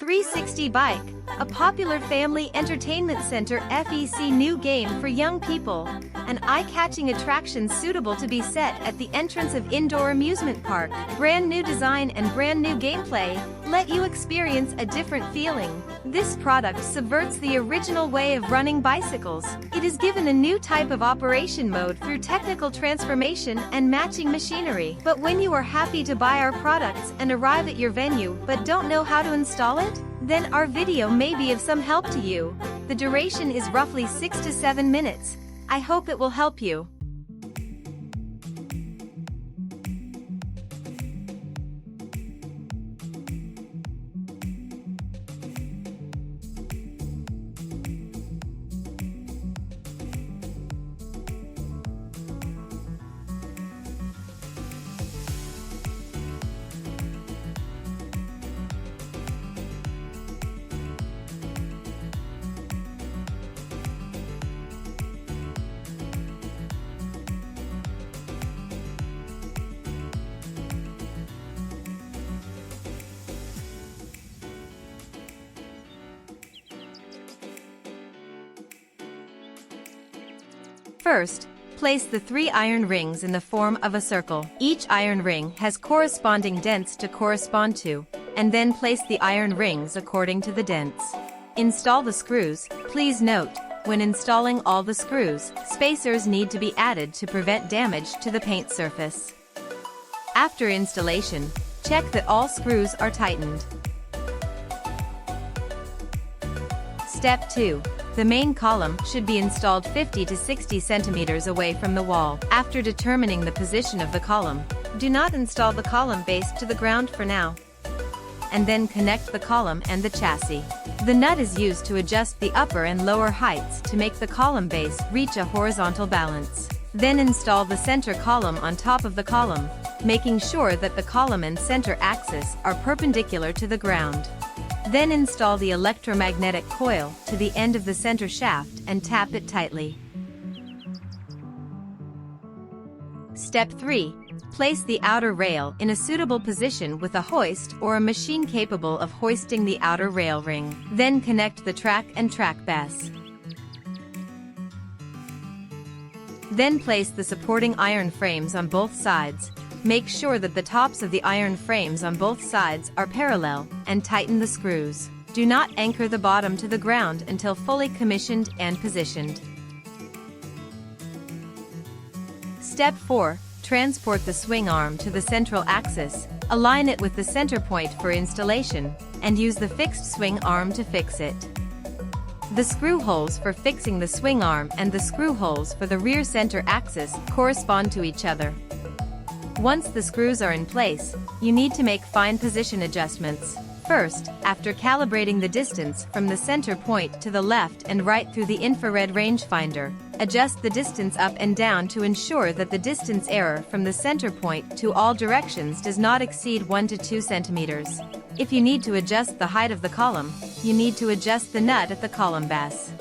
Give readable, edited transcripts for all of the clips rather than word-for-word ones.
360 Bike, a popular family entertainment center FEC new game for young people, an eye-catching attraction suitable to be set at the entrance of indoor amusement park. Brand new design and brand new gameplay let you experience a different feeling. This product subverts the original way of running bicycles. It is given a new type of operation mode through technical transformation and matching machinery. But when you are happy to buy our products and arrive at your venue but don't know how to install it, then our video may be of some help to you. The duration is roughly 6 to 7 minutes. I hope it will help you. First, place the 3 iron rings in the form of a circle. Each iron ring has corresponding dents to correspond to, and then place the iron rings according to the dents. Install the screws. Please note, when installing all the screws, spacers need to be added to prevent damage to the paint surface. After installation, check that all screws are tightened. Step 2. The main column should be installed 50 to 60 centimeters away from the wall. After determining the position of the column, do not install the column base to the ground for now. And then connect the column and the chassis. The nut is used to adjust the upper and lower heights to make the column base reach a horizontal balance. Then install the center column on top of the column, making sure that the column and center axis are perpendicular to the ground. Then install the electromagnetic coil to the end of the center shaft and tap it tightly. Step 3. Place the outer rail in a suitable position with a hoist or a machine capable of hoisting the outer rail ring. Then connect the track and track base. Then place the supporting iron frames on both sides. Make sure that the tops of the iron frames on both sides are parallel, and tighten the screws. Do not anchor the bottom to the ground until fully commissioned and positioned. Step 4. Transport the swing arm to the central axis, align it with the center point for installation, and use the fixed swing arm to fix it. The screw holes for fixing the swing arm and the screw holes for the rear center axis correspond to each other. Once the screws are in place, you need to make fine position adjustments. First, after calibrating the distance from the center point to the left and right through the infrared rangefinder, adjust the distance up and down to ensure that the distance error from the center point to all directions does not exceed 1 to 2 centimeters. If you need to adjust the height of the column, you need to adjust the nut at the column base.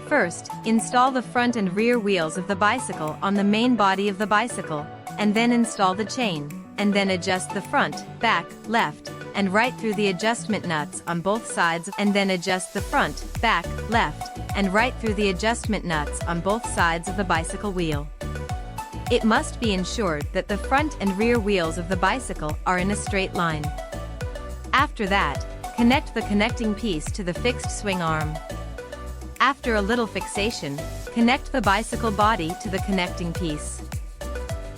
First, install the front and rear wheels of the bicycle on the main body of the bicycle, and then install the chain, and then adjust the front, back, left, and right through the adjustment nuts on both sides, and then adjust the front, back, left, and right through the adjustment nuts on both sides of the bicycle wheel. It must be ensured that the front and rear wheels of the bicycle are in a straight line. After that, connect the connecting piece to the fixed swing arm. After a little fixation, connect the bicycle body to the connecting piece.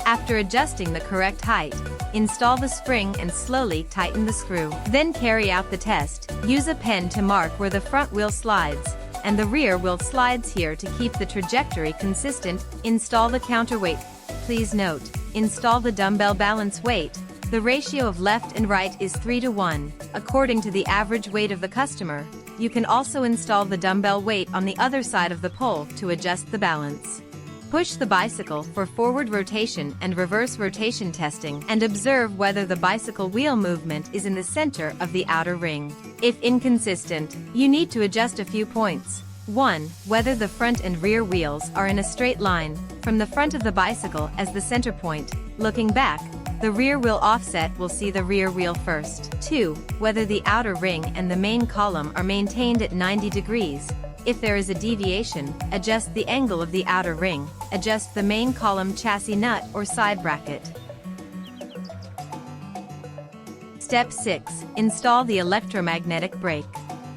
After adjusting the correct height, install the spring and slowly tighten the screw. Then carry out the test. Use a pen to mark where the front wheel slides, and the rear wheel slides here to keep the trajectory consistent. Install the counterweight. Please note, install the dumbbell balance weight. The ratio of left and right is 3 to 1, according to the average weight of the customer. You can also install the dumbbell weight on the other side of the pole to adjust the balance. Push the bicycle for forward rotation and reverse rotation testing, and observe whether the bicycle wheel movement is in the center of the outer ring. If inconsistent, you need to adjust a few points. 1. Whether the front and rear wheels are in a straight line, from the front of the bicycle as the center point. Looking back, The rear wheel offset will see the rear wheel first. 2. Whether the outer ring and the main column are maintained at 90 degrees. If there is a deviation, adjust the angle of the outer ring, adjust the main column chassis nut or side bracket. Step 6. Install the electromagnetic brake.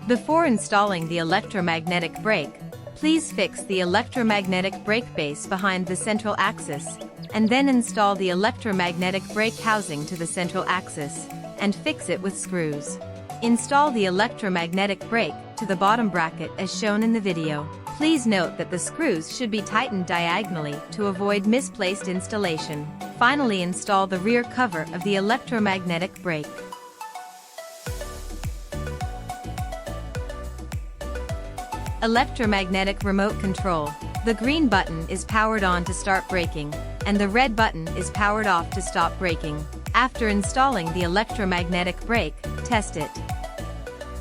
Before installing the electromagnetic brake, please fix the electromagnetic brake base behind the central axis, and then install the electromagnetic brake housing to the central axis, and fix it with screws. Install the electromagnetic brake to the bottom bracket as shown in the video. Please note that the screws should be tightened diagonally to avoid misplaced installation. Finally, install the rear cover of the electromagnetic brake. Electromagnetic remote control. The green button is powered on to start braking, and the red button is powered off to stop braking. After installing the electromagnetic brake, test it.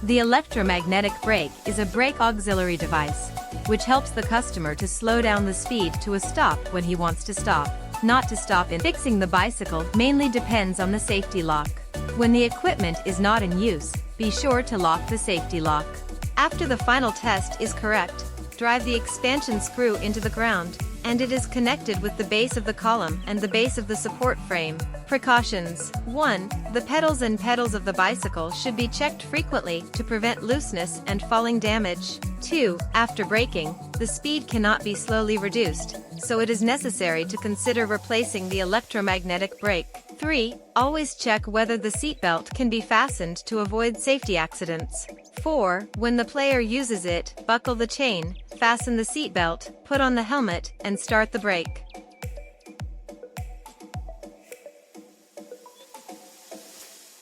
The electromagnetic brake is a brake auxiliary device, which helps the customer to slow down the speed to a stop when he wants to stop, not to stop. In fixing the bicycle mainly depends on the safety lock. When the equipment is not in use, be sure to lock the safety lock. After the final test is correct, drive the expansion screw into the ground, and it is connected with the base of the column and the base of the support frame. Precautions. 1. The pedals of the bicycle should be checked frequently to prevent looseness and falling damage. 2. After braking, the speed cannot be slowly reduced, so it is necessary to consider replacing the electromagnetic brake. 3. Always check whether the seatbelt can be fastened to avoid safety accidents. 4. When the player uses it, buckle the chain, fasten the seatbelt, put on the helmet, and start the brake.